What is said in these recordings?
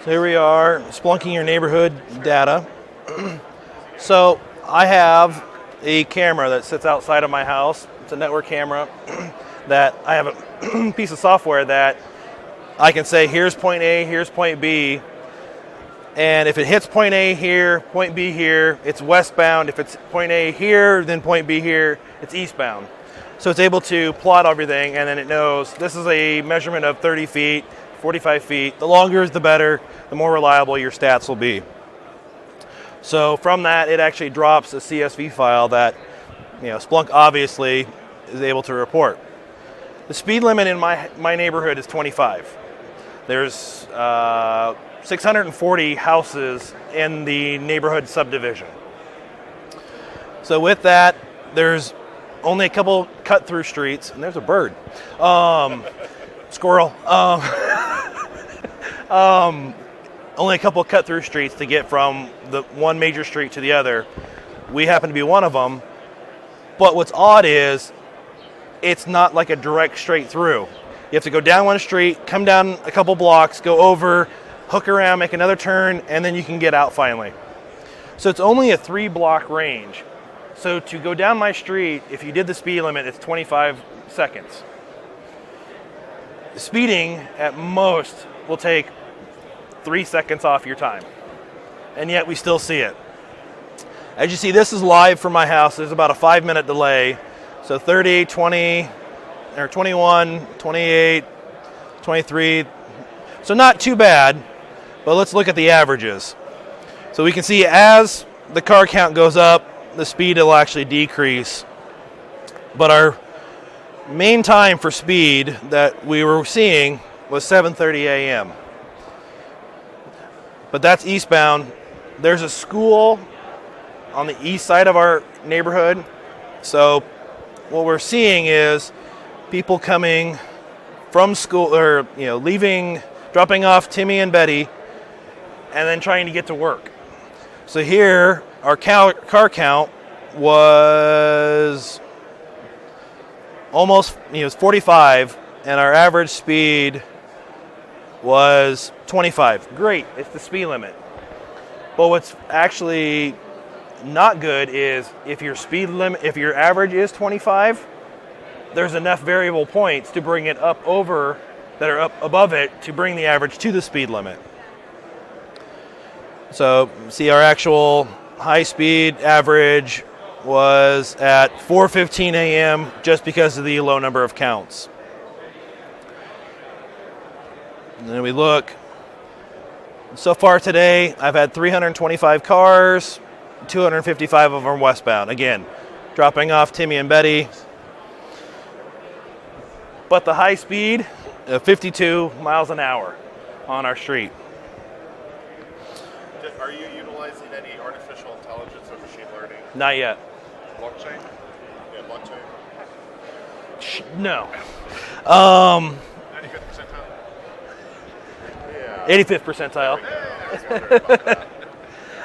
So here we are, Splunking your neighborhood data. So I have a camera that sits outside of my house. It's a network camera that I have a piece of software that I can say, here's point A, here's point B. And if it hits point A here, point B here, it's westbound. If it's point A here, then point B here, it's eastbound. So it's able to plot everything, and then it knows this is a measurement of 30 feet, 45 feet. The longer is the better, the more reliable your stats will be. So from that, it actually drops a CSV file that Splunk obviously is able to report. The speed limit in my neighborhood is 25. There's 640 houses in the neighborhood subdivision. So with that, there's only a couple cut-through streets, and there's a bird. Squirrel. Only a couple cut-through streets to get from the one major street to the other. We happen to be one of them. But what's odd is it's not like a direct straight through. You have to go down one street, come down a couple blocks, go over, hook around, make another turn, and then you can get out finally. So it's only a 3-block range. So to go down my street, if you did the speed limit, it's 25 seconds. Speeding at most will take 3 seconds off your time. And yet we still see it. As you see, this is live from my house. There's about a 5-minute delay. So 30, 20, or 21, 28, 23. So not too bad, but let's look at the averages. So we can see as the car count goes up, the speed will actually decrease. But our main time for speed that we were seeing was 7:30 a.m. But that's eastbound. There's a school on the east side of our neighborhood. So what we're seeing is people coming from school, or leaving, dropping off Timmy and Betty, and then trying to get to work. So here, our car count was almost, it was 45, and our average speed was 25. Great, it's the speed limit. But what's actually not good is if your average is 25, there's enough variable points to bring it up over, that are up above it, to bring the average to the speed limit. So see, our actual high speed average was at 4:15 a.m. just because of the low number of counts. And then we look. So far today, I've had 325 cars, 255 of them westbound. Again, dropping off Timmy and Betty. But the high speed, 52 miles an hour on our street. Are you utilizing any artificial intelligence or machine learning? Not yet. Blockchain? Yeah, blockchain. No. 95th percentile? Yeah. 85th percentile.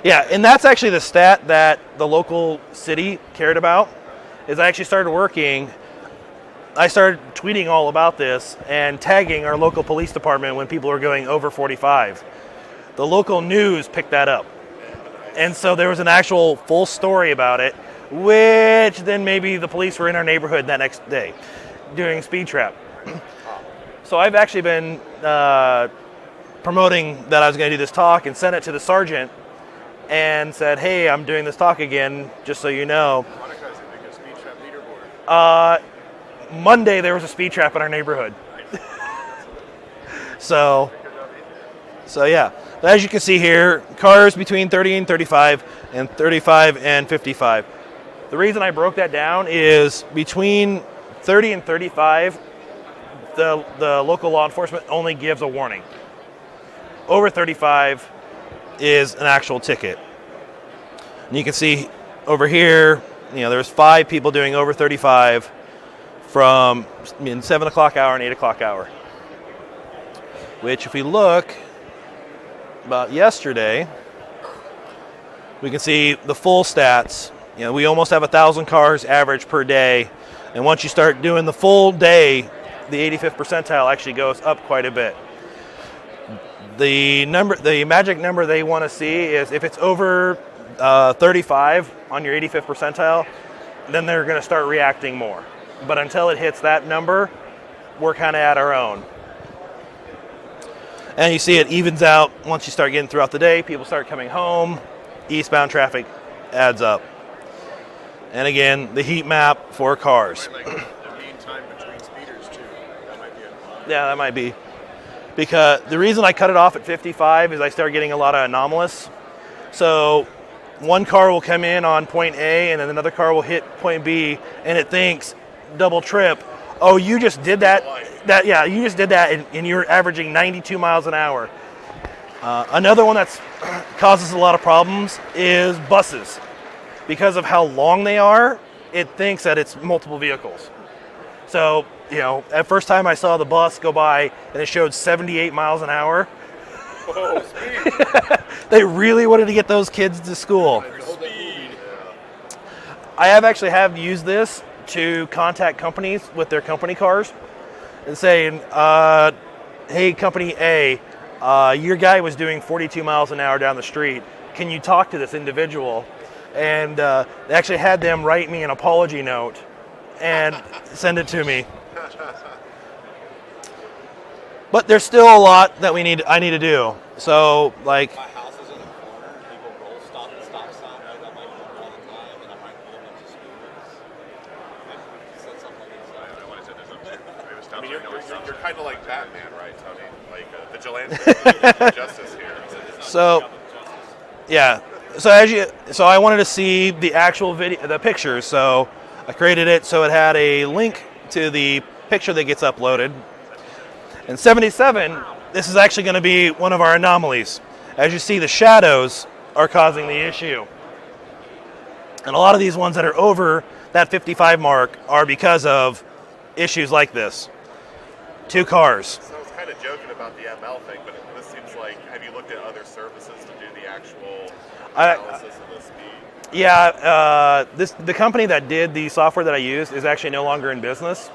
Yeah, and that's actually the stat that the local city cared about. Is I actually started working. I started tweeting all about this and tagging our local police department when people were going over 45. The local news picked that up. And so there was an actual full story about it, which then maybe the police were in our neighborhood that next day doing speed trap. So I've actually been promoting that I was going to do this talk and sent it to the sergeant and said, hey, I'm doing this talk again, just so you know. Monica's a big speed trap leaderboard. Monday there was a speed trap in our neighborhood. So yeah. But as you can see here, cars between 30 and 35 and 35 and 55. The reason I broke that down is between 30 and 35, the local law enforcement only gives a warning. Over 35 is an actual ticket. And you can see over here, there's 5 people doing over 35 from 7 o'clock hour and 8 o'clock hour. Which if we look about yesterday, we can see the full stats. We almost have 1,000 cars average per day. And once you start doing the full day, the 85th percentile actually goes up quite a bit. The magic number they want to see is if it's over 35 on your 85th percentile, then they're going to start reacting more. But until it hits that number, we're kind of at our own. And you see it evens out once you start getting throughout the day. People start coming home. Eastbound traffic adds up. And again, the heat map for cars. Like the mean time between speeders too. That might be a Yeah, that might be. Because the reason I cut it off at 55 is I start getting a lot of anomalous. So one car will come in on point A and then another car will hit point B and it thinks double trip. Oh, you just did that. You just did that and you're averaging 92 miles an hour. Another one that causes a lot of problems is buses. Because of how long they are, it thinks that it's multiple vehicles. So, at first time I saw the bus go by and it showed 78 miles an hour. Whoa, speed. They really wanted to get those kids to school. Speed. I have used this to contact companies with their company cars and saying, hey, company A, your guy was doing 42 miles an hour down the street. Can you talk to this individual? And they actually had them write me an apology note and send it to me. But there's still a lot that I need to do. So, like, My house is in the corner. People roll stop and stop sign right on my corner all the time, and I might pull them into speeders. And said something like I want to say there's you're kind of like Batman, right, Tony? Like vigilante justice here. so yeah. So I wanted to see the actual video, the pictures. So I created it so it had a link to the picture that gets uploaded. In 77, this is actually going to be one of our anomalies. As you see, the shadows are causing the issue. And a lot of these ones that are over that 55 mark are because of issues like this. 2 cars. So I was kind of joking about the ML thing, but this seems like, have you looked at other services to do the actual analysis of the speed? Yeah, the company that did the software that I used is actually no longer in business.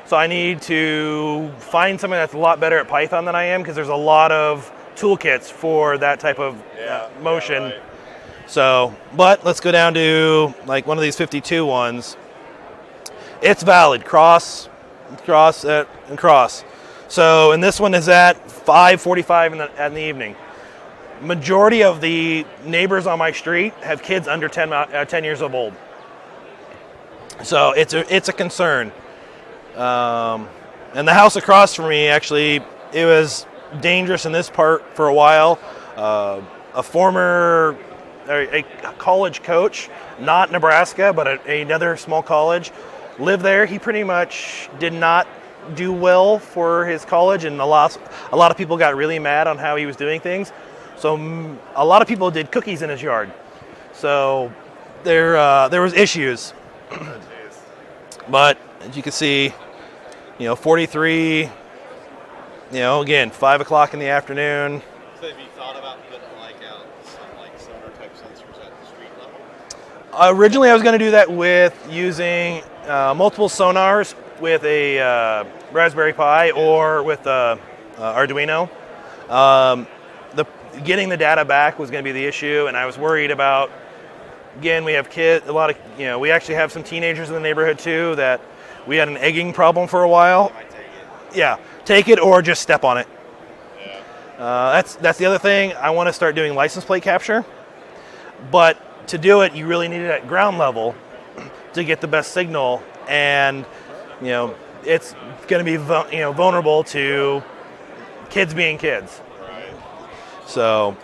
So I need to find something that's a lot better at Python than I am because there's a lot of toolkits for that type of motion. Yeah, right. So, but let's go down to like one of these 52 ones. It's valid, cross, and cross. So, and this one is at 5:45 in the evening. Majority of the neighbors on my street have kids under 10 years old. So it's a concern. And the house across from me, actually, it was dangerous in this part for a while. A former a college coach, not Nebraska, but another small college, lived there. He pretty much did not do well for his college, and a lot of people got really mad on how he was doing things. So a lot of people did cookies in his yard. So there was issues. But as you can see, 43, again, 5 o'clock in the afternoon. So have you thought about putting some sonar type sensors at the street level? Originally, I was going to do that with using multiple sonars with a Raspberry Pi or with Arduino. Getting the data back was going to be the issue, and I was worried about. Again, we have kids. We actually have some teenagers in the neighborhood too. That we had an egging problem for a while. I take it. Yeah, take it or just step on it. Yeah. That's the other thing. I want to start doing license plate capture, but to do it, you really need it at ground level to get the best signal, and it's going to be vulnerable to kids being kids. Right. So.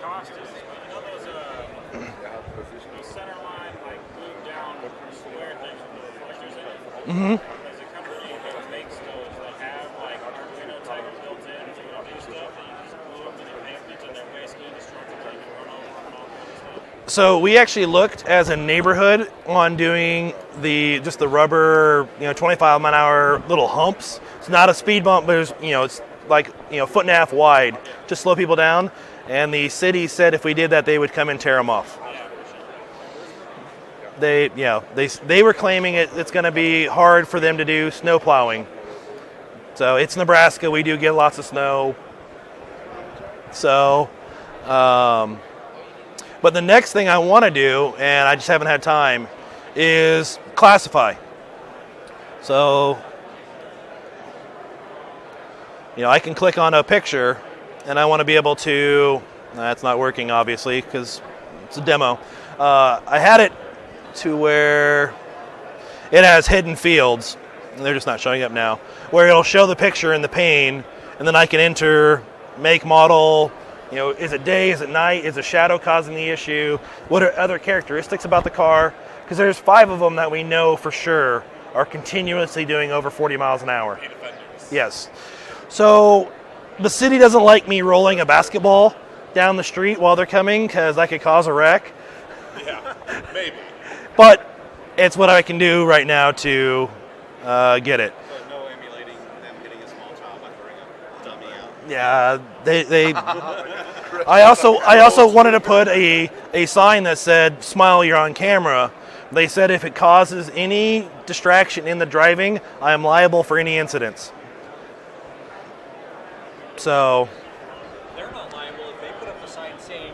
Mm-hmm. There's a company that makes those that have Arduino type built in, so you don't do stuff that you just glue them and they paint in their waste indestructible, you can run all that stuff. So we actually looked as a neighborhood on doing the rubber, 25 mile an hour little humps. It's not a speed bump, but it's like foot and a half wide to slow people down. And the city said if we did that, they would come and tear them off. They were claiming it's going to be hard for them to do snow plowing. So it's Nebraska. We do get lots of snow. So, but the next thing I want to do, and I just haven't had time, is classify. So, I can click on a picture, and I want to be able to. That's not working, obviously, because it's a demo. I had it to where it has hidden fields, and they're just not showing up now, where it'll show the picture in the pane, and then I can enter make, model, is it day, is it night, is a shadow causing the issue, what are other characteristics about the car, because there's 5 of them that we know for sure are continuously doing over 40 miles an hour. Yes. So the city doesn't like me rolling a basketball down the street while they're coming because I could cause a wreck. Yeah, maybe. But it's what I can do right now to get it. So no emulating them getting a small child by throwing a dummy out. Yeah, they I also wanted to put a sign that said "Smile, you're on camera." They said if it causes any distraction in the driving, I am liable for any incidents. So They're not liable if they put up a sign saying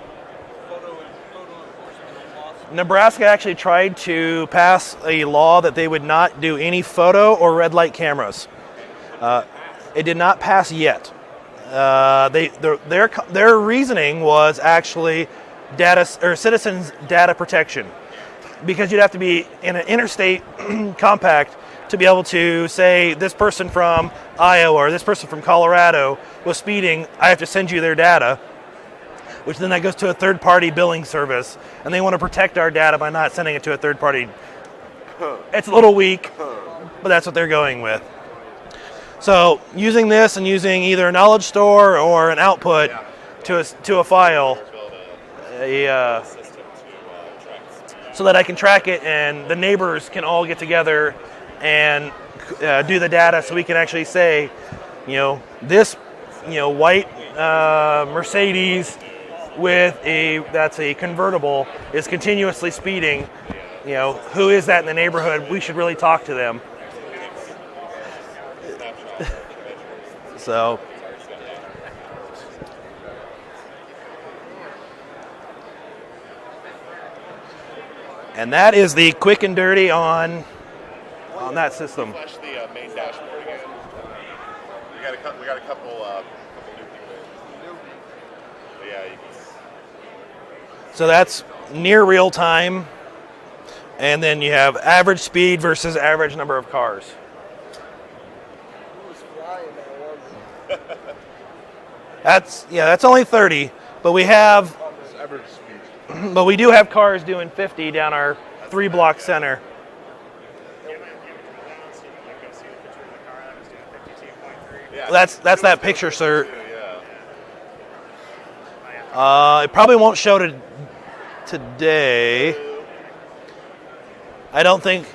photo enforcement is lost. Nebraska actually tried to pass a law that they would not do any photo or red light cameras. It did not pass yet. Their reasoning was actually citizens' data protection, because you'd have to be in an interstate compact to be able to say this person from Iowa or this person from Colorado was speeding. I have to send you their data, which then that goes to a third-party billing service, and they want to protect our data by not sending it to a third party. It's a little weak, but that's what they're going with. So using this and using either a knowledge store or an output to a file, so that I can track it and the neighbors can all get together and do the data, so we can actually say, this, white Mercedes with that's a convertible is continuously speeding. Who is that in the neighborhood? We should really talk to them. So. And that is the quick and dirty on that system. Flash the main dashboard again. We got a couple new people in. But yeah, you can. So that's near real time, and then you have average speed versus average number of cars. That's only 30, but we have. Average speed. But we do have cars doing 50 down our 3-block center. Yeah, That's that picture, sir. Yeah. It probably won't show today. I don't think.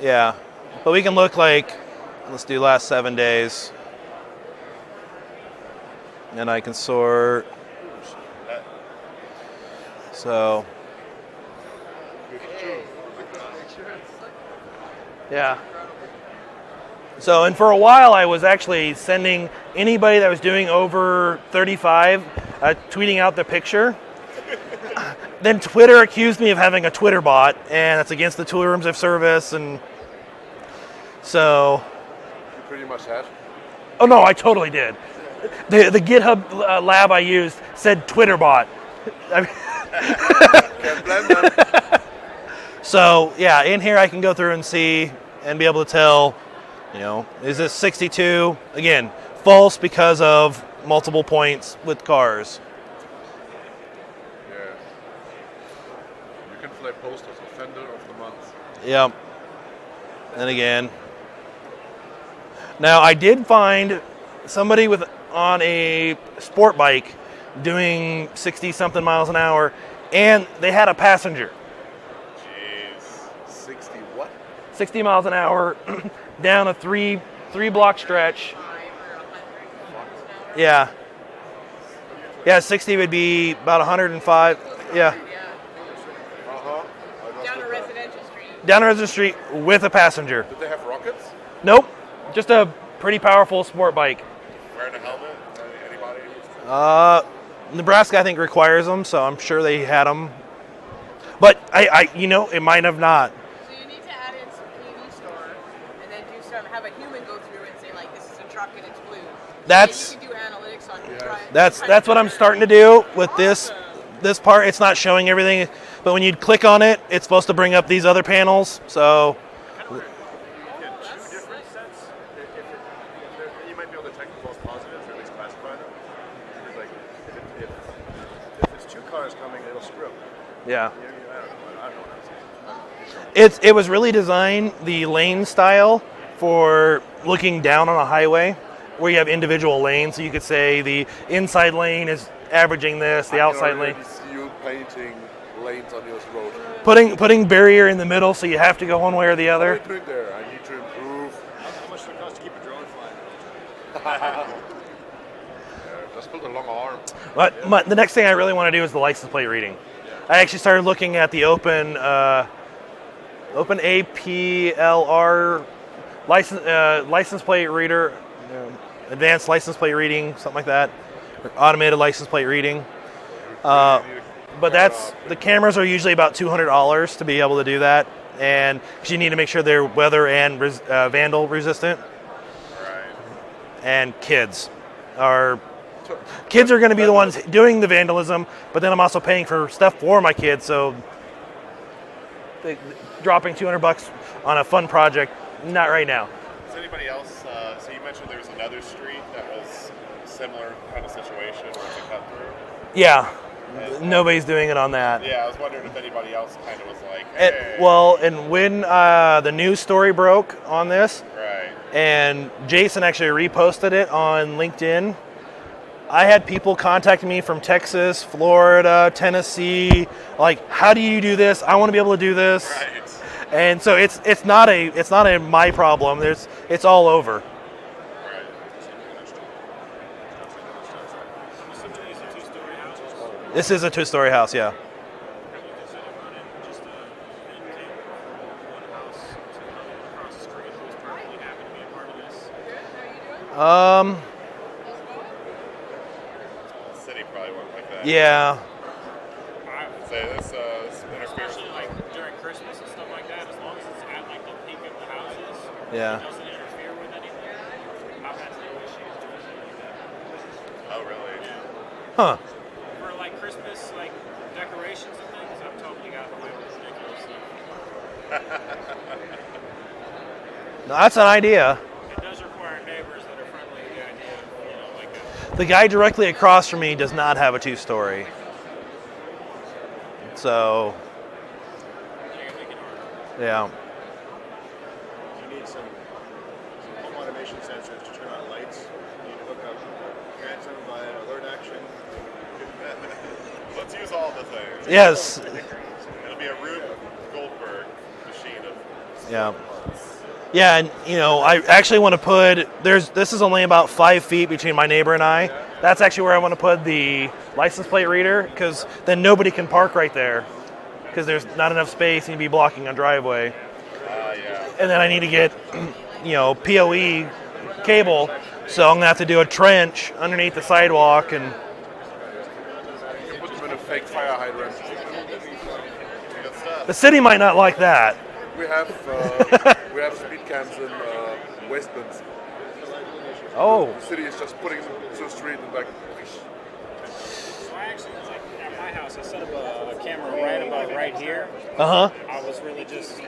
Yeah, but we can look like. Let's do last 7 days, and I can sort. So. Yeah. So, and for a while I was actually sending anybody that was doing over 35, tweeting out the picture. Then Twitter accused me of having a Twitter bot, and that's against the terms of service, and so. You pretty much had. Oh no, I totally did. The GitHub lab I used said Twitter bot. Can't blame them. So yeah, in here I can go through and see and be able to tell, is this 62? Again, false because of multiple points with cars. Yeah. You can fly post as offender of the month. Yep. And again. Now I did find somebody on a sport bike doing 60 something miles an hour, and they had a passenger. Jeez. 60 what? 60 miles an hour down a three block stretch. Yeah. Yeah, 60 would be about 105. Yeah. Down a residential street. Down a residential street with a passenger. Did they have rockets? Nope. Just a pretty powerful sport bike. Wearing a helmet? Anybody? Nebraska, I think, requires them, so I'm sure they had them. But it might have not. So you need to add in some PV store, and then have a human go through and say like, this is a truck and it's blue. That's And you can do analytics on your drive. that's what I'm starting to do with this part. It's not showing everything, but when you click on it, it's supposed to bring up these other panels. So Two different sets. You might be able to detect the false positives, or at least classify them. It's like if it's two cars coming, it'll screw up. yeah. I don't know what I'm saying. It was really designed, the lane style, for looking down on a highway where you have individual lanes. So you could say the inside lane is averaging this, the outside lane. I see you painting lanes on your road. Putting barrier in the middle, so you have to go one way or the What are other. you doing there? I need to improve. How much does it cost to keep a drone flying? Just build a long arm. But the next thing I really want to do is the license plate reading. I actually started looking at the open APLR license plate reader, advanced license plate reading, something like that, or automated license plate reading. But the cameras are usually about $200 to be able to do that, and 'cause you need to make sure they're weather and vandal resistant. Right. And kids are going to be the ones doing the vandalism, but then I'm also paying for stuff for my kids, so dropping $200 on a fun project, not right now. Does anybody else? So you mentioned there was another street that was a similar kind of situation where it's a cut through. Yeah, nobody's doing it on that. Yeah, I was wondering if anybody else kind of was like, hey. And when the news story broke on this, Right. and Jason actually reposted it on LinkedIn, I had people contacting me from Texas, Florida, Tennessee, like, how do you do this? I want to be able to do this. Right. And so it's not a my problem. It's all over. Right. This is a 2-story house, yeah. The city probably won't like that. Yeah. Say this interferes. Especially like during Christmas and stuff like that, as long as it's at like the peak of the houses, Yeah. it doesn't interfere with anything. I've had no issues doing something like that. Oh, really? Huh. For like Christmas, like decorations and things, I've totally got away with ridiculous stuff. No, that's an idea. It does require neighbors that are friendly to the idea of, like a The guy directly across from me does not have a 2-story. So, yeah. You need some home automation sensors to turn on lights. You need to hook up transom via alert action. Let's use all the things. Yes. It'll be a Rube Goldberg machine of. Yeah. Yeah, and I actually want to put this is only about 5 feet between my neighbor and I. That's actually where I want to put the license plate reader, because then nobody can park right there, because there's not enough space and you'd be blocking a driveway. Yeah. And then I need to get PoE cable, so I'm gonna have to do a trench underneath the sidewalk, and Put them in a fake fire hydrant. Good stuff. the city might not like that. We have speed cams in West Bend. Oh, The city is just putting them to the street and like. So I actually, like, at my house, I set up a camera right about right here. uh-huh. I was really just,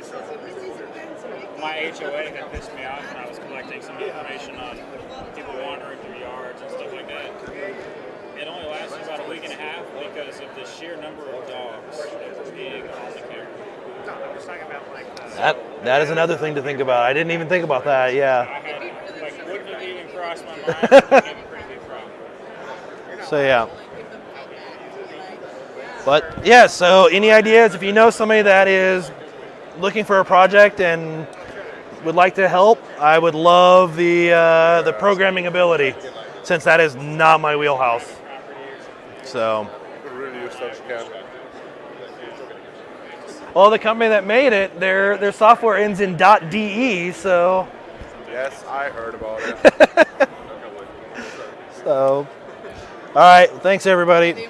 my HOA had pissed me off, and I was collecting some information on people wandering through yards and stuff like that. It only lasted about a week and a half because of the sheer number of dogs that were being on the camera. No, I'm just talking about like That is another thing to think about. I didn't even think about that. Yeah. I had, like, wouldn't have even crossed my mind. It would have been a pretty big problem. So yeah. But yeah, so any ideas? If you know somebody that is looking for a project and would like to help, I would love the programming ability, since that is not my wheelhouse. So, Really use such cam. well, the company that made it, their software ends in .de, so Yes, I heard about it. so All right. Thanks, everybody.